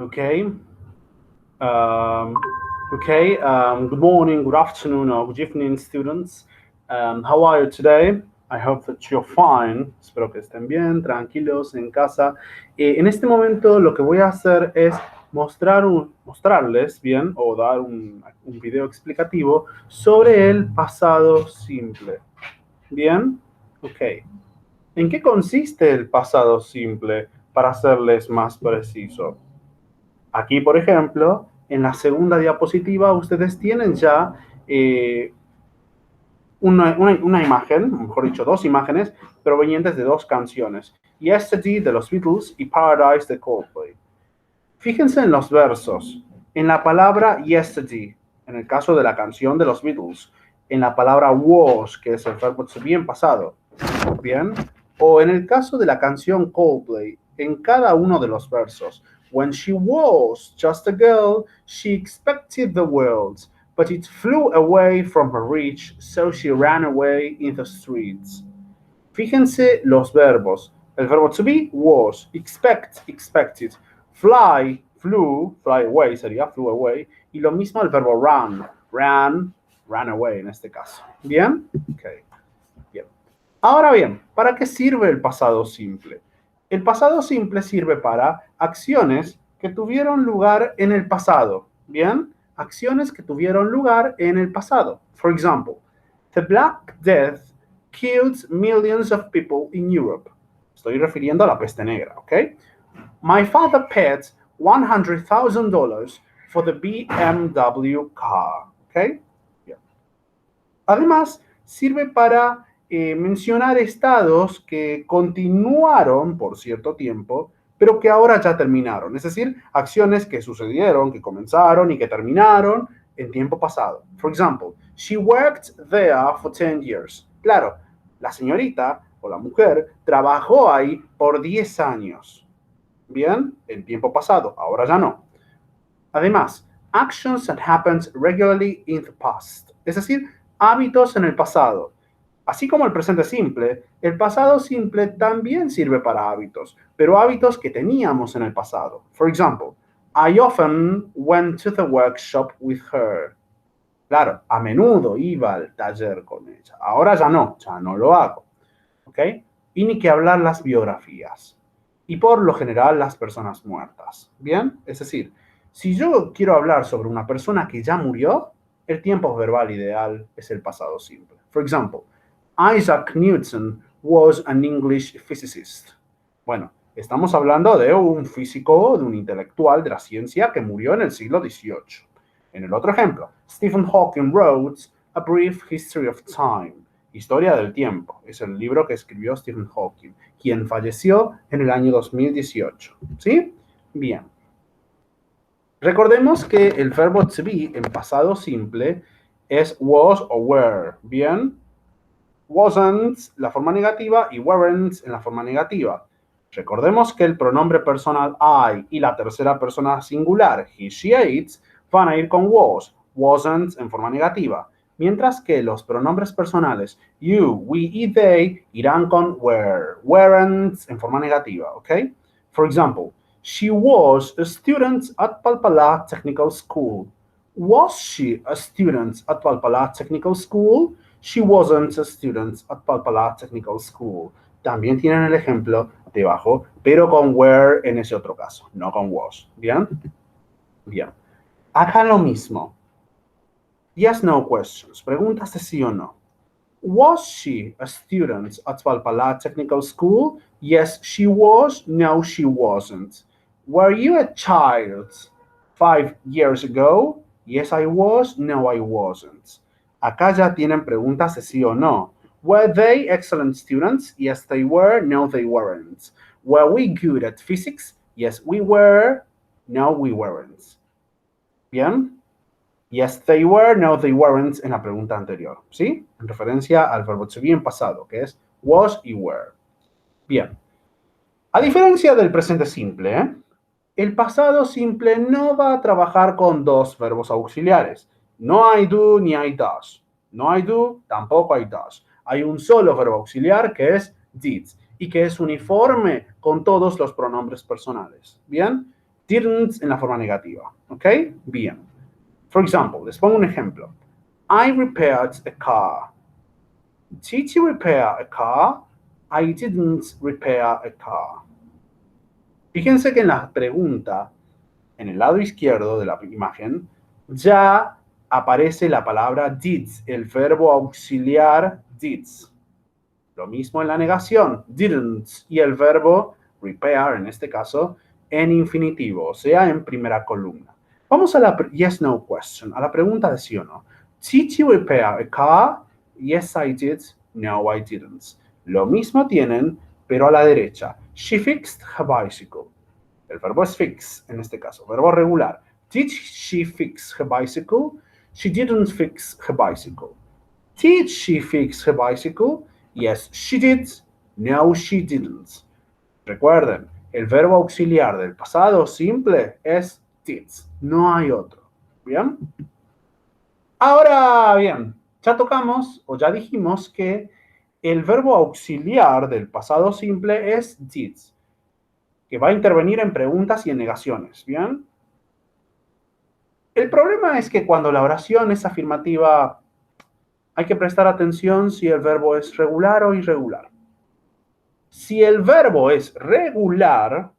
Okay. Um, Good morning, good afternoon, or good evening, students. How are you today? I hope that you're fine. Espero que estén bien, tranquilos en casa. En este momento lo que voy a hacer es mostrarles bien o dar un video explicativo sobre el pasado simple. Bien, ok. ¿En qué consiste el pasado simple? Para serles más preciso. Aquí, por ejemplo, en la segunda diapositiva, ustedes tienen ya una imagen, mejor dicho, dos imágenes provenientes de dos canciones. Yesterday de los Beatles y Paradise de Coldplay. Fíjense en los versos. En la palabra yesterday, en el caso de la canción de los Beatles. En la palabra was, que es el verbo to be en pasado. Bien. O en el caso de la canción Coldplay, en cada uno de los versos. When she was just a girl, she expected the world, but it flew away from her reach, so she ran away in the streets. Fíjense los verbos. El verbo to be was, expect, expected, fly, flew, fly away sería flew away, y lo mismo el verbo run, ran away en este caso. ¿Bien? Ok. Bien. Ahora bien, ¿para qué sirve el pasado simple? El pasado simple sirve para acciones que tuvieron lugar en el pasado. ¿Bien? Acciones que tuvieron lugar en el pasado. For example, the Black Death killed millions of people in Europe. Estoy refiriendo a la peste negra, ¿ok? My father paid $100,000 for the BMW car, ¿ok? Bien. Además, sirve para mencionar estados que continuaron por cierto tiempo, pero que ahora ya terminaron. Es decir, acciones que sucedieron, que comenzaron y que terminaron en tiempo pasado. For example, she worked there for 10 years. Claro, la señorita o la mujer trabajó ahí por 10 años. Bien, en tiempo pasado, ahora ya no. Además, actions that happened regularly in the past. Es decir, hábitos en el pasado. Así como el presente simple, el pasado simple también sirve para hábitos, pero hábitos que teníamos en el pasado. For example, I often went to the workshop with her. Claro, a menudo iba al taller con ella. Ahora ya no lo hago. ¿Ok? Y ni que hablar las biografías. Y por lo general las personas muertas. ¿Bien? Es decir, si yo quiero hablar sobre una persona que ya murió, el tiempo verbal ideal es el pasado simple. For example, Isaac Newton was an English physicist. Bueno, estamos hablando de un físico, de un intelectual de la ciencia que murió en el siglo XVIII. En el otro ejemplo, Stephen Hawking wrote A Brief History of Time. Historia del tiempo. Es el libro que escribió Stephen Hawking, quien falleció en el año 2018. ¿Sí? Bien. Recordemos que el verbo to be en pasado simple es was o were. Bien. Wasn't, la forma negativa, y weren't en la forma negativa. Recordemos que el pronombre personal I y la tercera persona singular, he, she, it, van a ir con was, wasn't en forma negativa, mientras que los pronombres personales you, we y they irán con were, weren't en forma negativa, ¿ok? For example, she was a student at Palpalá Technical School. Was she a student at Palpalá Technical School? She wasn't a student at Palpalá Technical School. También tienen el ejemplo debajo, pero con were en ese otro caso, no con was. ¿Bien? Bien. Hagan lo mismo. Yes, no questions. Preguntas de sí o no. Was she a student at Palpalá Technical School? Yes, she was. No, she wasn't. Were you a child 5 years ago? Yes, I was. No, I wasn't. Acá ya tienen preguntas de sí o no. Were they excellent students? Yes, they were. No, they weren't. Were we good at physics? Yes, we were. No, we weren't. ¿Bien? Yes, they were. No, they weren't en la pregunta anterior. ¿Sí? En referencia al verbo to be en pasado, que es was y were. Bien. A diferencia del presente simple, el pasado simple no va a trabajar con dos verbos auxiliares. No hay do ni hay does. No hay do, tampoco hay does. Hay un solo verbo auxiliar que es did y que es uniforme con todos los pronombres personales. Bien, Didn't en la forma negativa. ¿Ok? Bien. For example, les pongo un ejemplo. I repaired a car. Did you repair a car? I didn't repair a car. Fíjense que en la pregunta, en el lado izquierdo de la imagen, ya aparece la palabra did, el verbo auxiliar did. Lo mismo en la negación, didn't, y el verbo repair, en este caso, en infinitivo, o sea, en primera columna. Vamos a la yes, no question, a la pregunta de sí o no. Did you repair a car? Yes, I did. No, I didn't. Lo mismo tienen, pero a la derecha. She fixed her bicycle. El verbo es fix, en este caso, verbo regular. Did she fix her bicycle? She didn't fix her bicycle. Did she fix her bicycle? Yes, she did. No, she didn't. Recuerden, el verbo auxiliar del pasado simple es did. No hay otro. ¿Bien? Ahora bien, ya tocamos o ya dijimos que el verbo auxiliar del pasado simple es did, que va a intervenir en preguntas y en negaciones. ¿Bien? El problema es que cuando la oración es afirmativa, hay que prestar atención si el verbo es regular o irregular. Si el verbo es regular,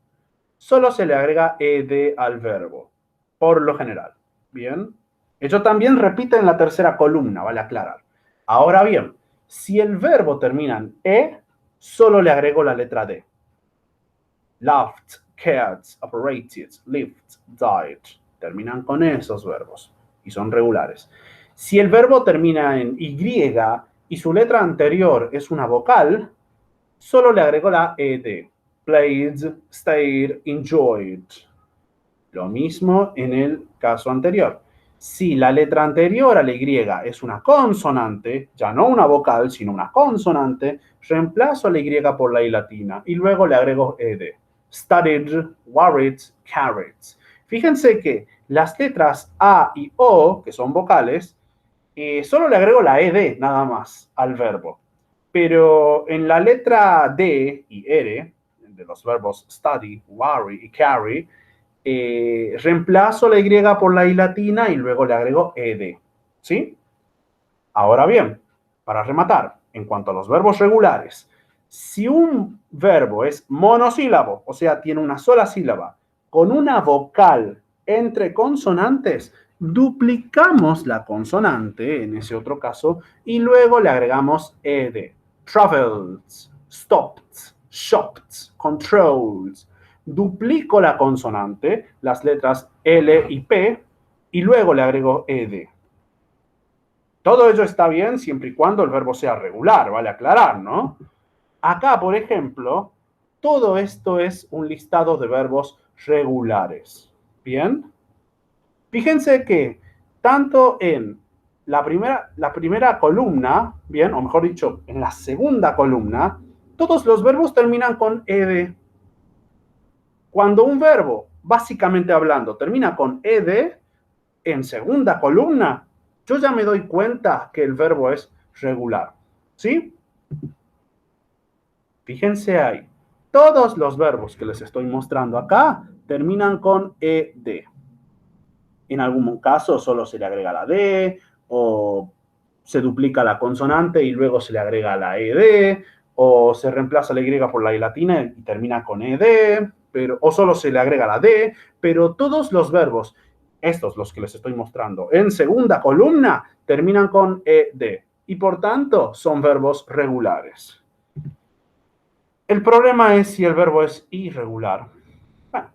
solo se le agrega ed al verbo, por lo general. ¿Bien? Ello también repite en la tercera columna, vale aclarar. Ahora bien, si el verbo termina en solo le agrego la letra D. Laughed, cared, operated, lived, died. Terminan con esos verbos y son regulares. Si el verbo termina en Y y su letra anterior es una vocal, solo le agrego la ed. Played, stayed, enjoyed. Lo mismo en el caso anterior. Si la letra anterior a la Y es una consonante, ya no una vocal, sino una consonante, reemplazo la Y por la I latina y luego le agrego ed. Studied, worried, carried. Fíjense que las letras A y O, que son vocales, solo le agrego la ed nada más al verbo. Pero en la letra D y R, de los verbos study, worry y carry, reemplazo la Y por la I latina y luego le agrego ed. ¿Sí? Ahora bien, para rematar, en cuanto a los verbos regulares, si un verbo es monosílabo, o sea, tiene una sola sílaba, con una vocal entre consonantes, duplicamos la consonante, en ese otro caso, y luego le agregamos ed. Traveled, stopped, shopped, controlled. Duplico la consonante, las letras L y P, y luego le agrego ed. Todo ello está bien siempre y cuando el verbo sea regular, vale aclarar, ¿no? Acá, por ejemplo, todo esto es un listado de verbos regulares. ¿Bien? Fíjense que tanto en la primera columna, bien, o mejor dicho, en la segunda columna, todos los verbos terminan con ed. Cuando un verbo, básicamente hablando, termina con ed, en segunda columna, yo ya me doy cuenta que el verbo es regular. ¿Sí? Fíjense ahí. Todos los verbos que les estoy mostrando acá terminan con ed. En algún caso solo se le agrega la D, o se duplica la consonante y luego se le agrega la ed, o se reemplaza la Y por la I latina y termina con ed, o solo se le agrega la D, pero todos los verbos, estos los que les estoy mostrando, en segunda columna terminan con ed y por tanto son verbos regulares. El problema es si el verbo es irregular. Bueno,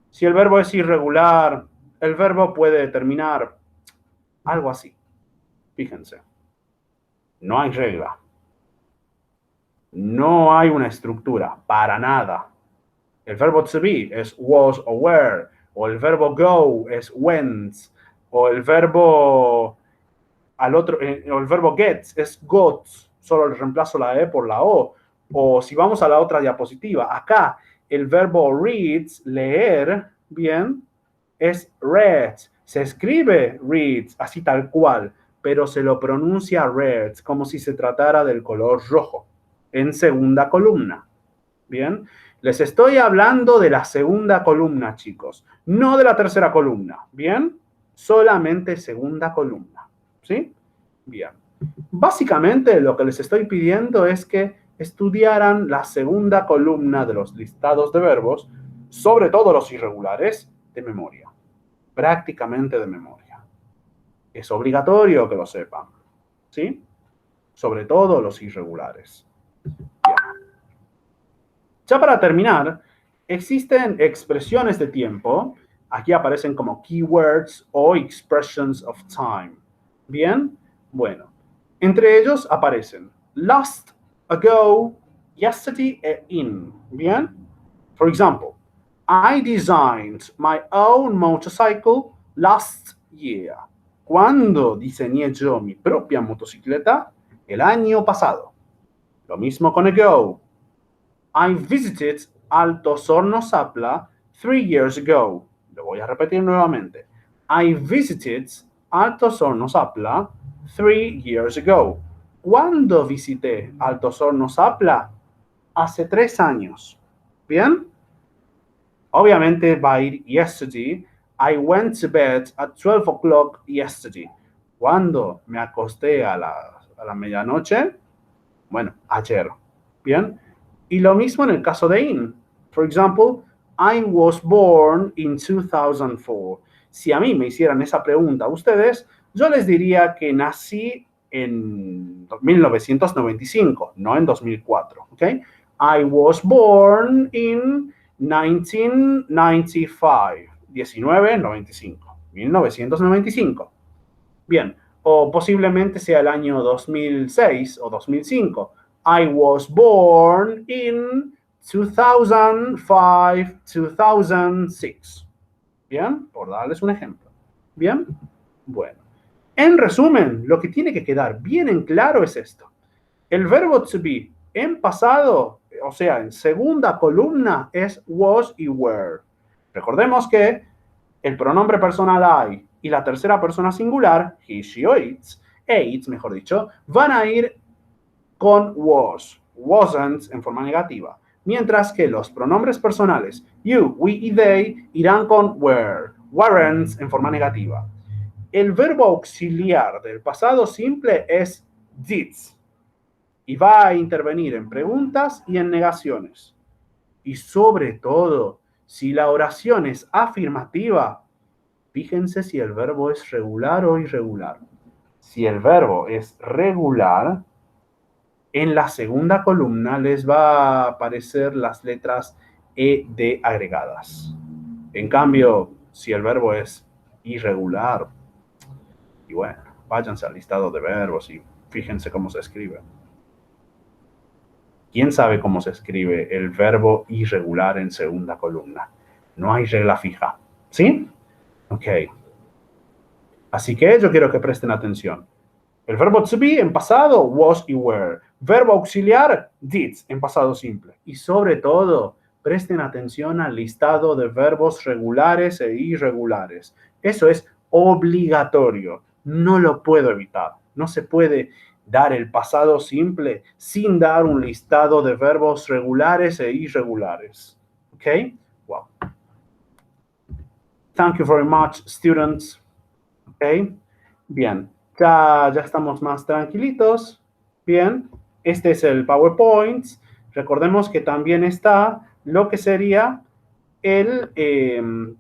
si el verbo es irregular, el verbo puede terminar algo así. Fíjense. No hay regla. No hay una estructura, para nada. El verbo to be es was o were, o el verbo go es went, o el verbo o el verbo get es got, solo le reemplazo la E por la O si vamos a la otra diapositiva, acá el verbo read, leer, bien, es read, se escribe read, así tal cual, pero se lo pronuncia red, como si se tratara del color rojo, en segunda columna, bien. Les estoy hablando de la segunda columna, chicos, no de la tercera columna, ¿bien? Solamente segunda columna, ¿sí? Bien. Básicamente lo que les estoy pidiendo es que estudiaran la segunda columna de los listados de verbos, sobre todo los irregulares, de memoria, prácticamente de memoria. Es obligatorio que lo sepan, ¿sí? Sobre todo los irregulares. Bien. Ya para terminar, existen expresiones de tiempo. Aquí aparecen como keywords o expressions of time. Bien, bueno. Entre ellos aparecen last, ago, yesterday e in. Bien. For example, I designed my own motorcycle last year. ¿Cuándo diseñé yo mi propia motocicleta? El año pasado. Lo mismo con ago. I visited Altos Hornos Zapla 3 years ago. Lo voy a repetir nuevamente. I visited Altos Hornos Zapla 3 years ago. ¿Cuándo visité Altos Hornos Zapla? Hace 3 años. ¿Bien? Obviamente va a ir yesterday. I went to bed at 12 o'clock yesterday. ¿Cuándo me acosté a la medianoche? Bueno, ayer. ¿Bien? Y lo mismo en el caso de in. For example, I was born in 2004. Si a mí me hicieran esa pregunta a ustedes, yo les diría que nací en 1995, no en 2004. ¿Ok? I was born in 1995. 1995. Bien, o posiblemente sea el año 2006 o 2005. I was born in 2005, 2006. Bien, por darles un ejemplo. Bien, bueno. En resumen, lo que tiene que quedar bien en claro es esto. El verbo to be en pasado, o sea, en segunda columna, es was y were. Recordemos que el pronombre personal I y la tercera persona singular, he, she o its, mejor dicho, van a ir con was, wasn't en forma negativa, mientras que los pronombres personales you, we y they irán con were, weren't en forma negativa. El verbo auxiliar del pasado simple es did y va a intervenir en preguntas y en negaciones. Y sobre todo, si la oración es afirmativa, fíjense si el verbo es regular o irregular. Si el verbo es regular, en la segunda columna les va a aparecer las letras ED agregadas. En cambio, si el verbo es irregular, y bueno, váyanse al listado de verbos y fíjense cómo se escribe. ¿Quién sabe cómo se escribe el verbo irregular en segunda columna? No hay regla fija. ¿Sí? Ok. Así que yo quiero que presten atención. El verbo to be en pasado, was y were. Verbo auxiliar, did, en pasado simple. Y sobre todo, presten atención al listado de verbos regulares e irregulares. Eso es obligatorio. No lo puedo evitar. No se puede dar el pasado simple sin dar un listado de verbos regulares e irregulares. ¿Ok? Wow. Thank you very much, students. ¿Ok? Bien. Ya estamos más tranquilitos. Bien, este es el PowerPoint. Recordemos que también está lo que sería el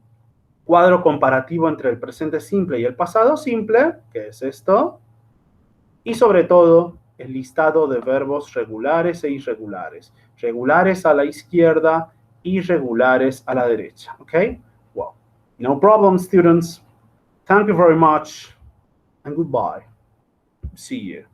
cuadro comparativo entre el presente simple y el pasado simple, que es esto. Y sobre todo, el listado de verbos regulares e irregulares. Regulares a la izquierda, irregulares a la derecha. ¿Ok? Well, no problem, students. Thank you very much. And goodbye. See you.